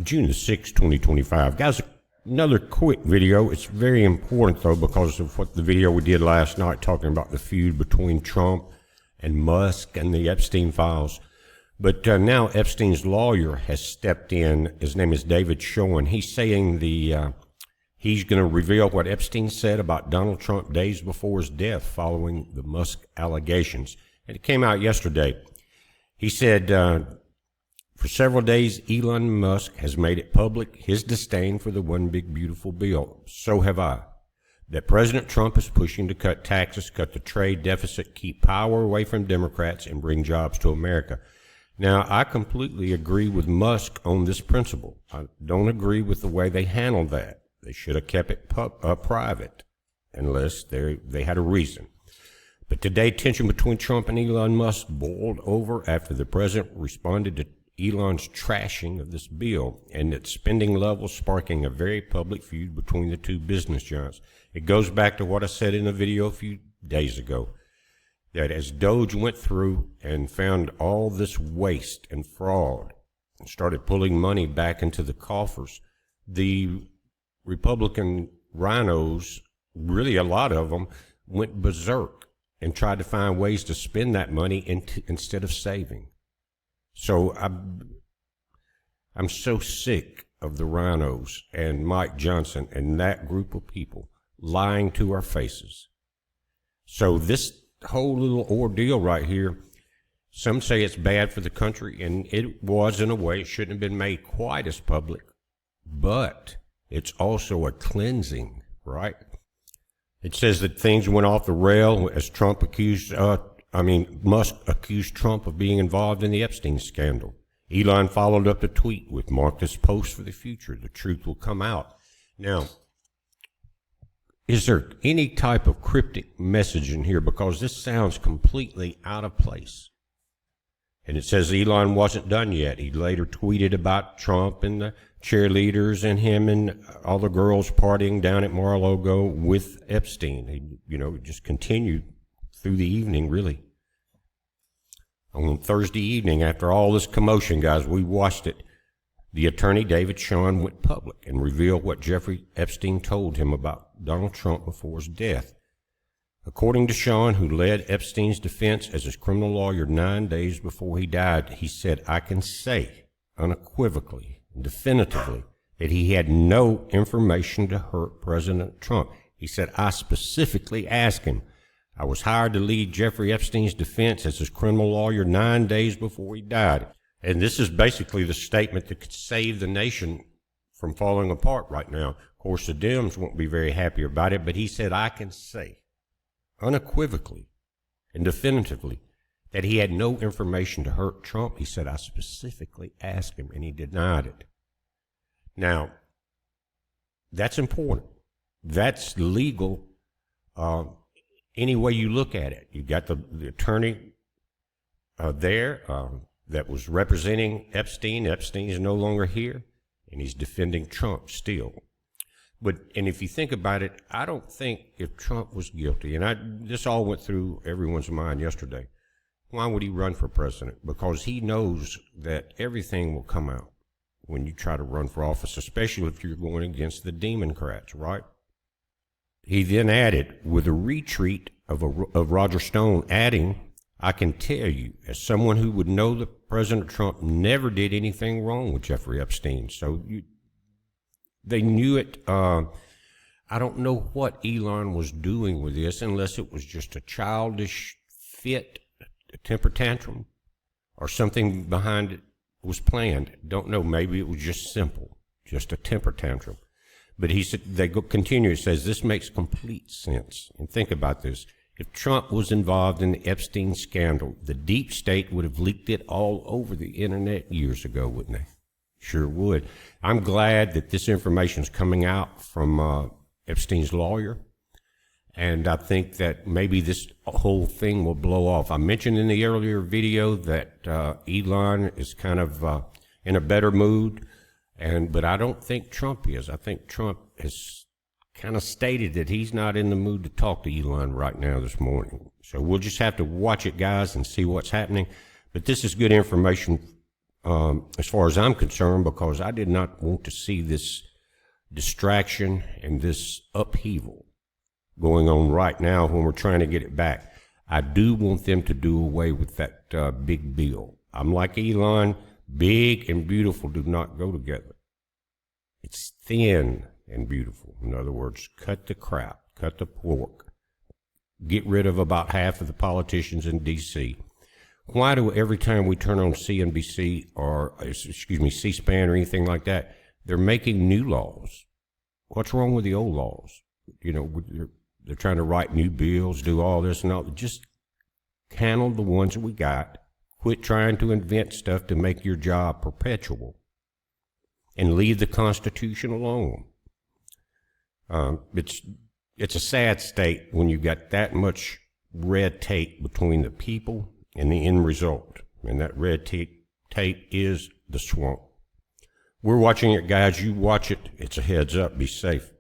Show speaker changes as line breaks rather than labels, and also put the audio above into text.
June the 6th, 2025. Guys, another quick video. It's very important, though, because of what the video we did last night talking about the feud between Trump and Musk and the Epstein files. But now Epstein's lawyer has stepped in. His name is David Schoen. He's saying he's going to reveal what Epstein said about Donald Trump days before his death following the Musk allegations. And it came out yesterday. He said, for several days, Elon Musk has made it public his disdain for the one big beautiful bill. So have I. That President Trump is pushing to cut taxes, cut the trade deficit, keep power away from Democrats, and bring jobs to America. Now, I completely agree with Musk on this principle. I don't agree with the way they handled that. They should have kept it private, unless they had a reason. But today, tension between Trump and Elon Musk boiled over after the president responded to Elon's trashing of this bill and its spending levels, sparking a very public feud between the two business giants. It goes back to what I said in a video a few days ago, that as Doge went through and found all this waste and fraud and started pulling money back into the coffers, the Republican rhinos, really a lot of them, went berserk and tried to find ways to spend that money instead of saving. So I'm so sick of the rhinos and Mike Johnson and that group of people lying to our faces. So this whole little ordeal right here, some say it's bad for the country, and it was in a way. It shouldn't have been made quite as public, but it's also a cleansing, right? It says that things went off the rail as Musk accused Trump of being involved in the Epstein scandal. Elon followed up the tweet with marked as post for the future. The truth will come out. Now, is there any type of cryptic message in here? Because this sounds completely out of place. And it says Elon wasn't done yet. He later tweeted about Trump and the cheerleaders and him and all the girls partying down at Mar-a-Lago with Epstein. It just continued through the evening, really. On Thursday evening, after all this commotion, guys, we watched it. The attorney, David Schoen, went public and revealed what Jeffrey Epstein told him about Donald Trump before his death. According to Schoen, who led Epstein's defense as his criminal lawyer 9 days before he died, he said, "I can say unequivocally and definitively that he had no information to hurt President Trump." He said, "I specifically asked him. I was hired to lead Jeffrey Epstein's defense as his criminal lawyer 9 days before he died." And this is basically the statement that could save the nation from falling apart right now. Of course, the Dems won't be very happy about it, but he said, "I can say unequivocally and definitively that he had no information to hurt Trump." He said, "I specifically asked him," and he denied it. Now, that's important. That's legal any way you look at it. You got the attorney there that was representing Epstein. Epstein is no longer here, and he's defending Trump still. And if you think about it, I don't think if Trump was guilty, and this all went through everyone's mind yesterday, why would he run for president? Because he knows that everything will come out when you try to run for office, especially if you're going against the Democrats, right? He then added, with a retreat of Roger Stone, adding, "I can tell you, as someone who would know that President Trump never did anything wrong with Jeffrey Epstein." So they knew it. I don't know what Elon was doing with this, unless it was just a childish fit, a temper tantrum, or something behind it was planned. Don't know. Maybe it was just simple, just a temper tantrum. But he said, continue. It says, "This makes complete sense." And think about this. If Trump was involved in the Epstein scandal, the deep state would have leaked it all over the internet years ago, wouldn't they? Sure would. I'm glad that this information is coming out from Epstein's lawyer. And I think that maybe this whole thing will blow off. I mentioned in the earlier video that Elon is kind of in a better mood. But I don't think Trump is. I think Trump has kind of stated that he's not in the mood to talk to Elon right now this morning. So we'll just have to watch it, guys, and see what's happening. But this is good information as far as I'm concerned, because I did not want to see this distraction and this upheaval going on right now when we're trying to get it back. I do want them to do away with that big bill. I'm like Elon, big and beautiful do not go together. It's thin and beautiful. In other words, cut the crap, cut the pork. Get rid of about half of the politicians in D.C. Why do every time we turn on CNBC or, C-SPAN or anything like that, they're making new laws? What's wrong with the old laws? You know, they're trying to write new bills, do all this and all. Just handle the ones that we got. Quit trying to invent stuff to make your job perpetual. And leave the Constitution alone. It's a sad state when you've got that much red tape between the people and the end result. And that red tape is the swamp. We're watching it, guys. You watch it. It's a heads up. Be safe.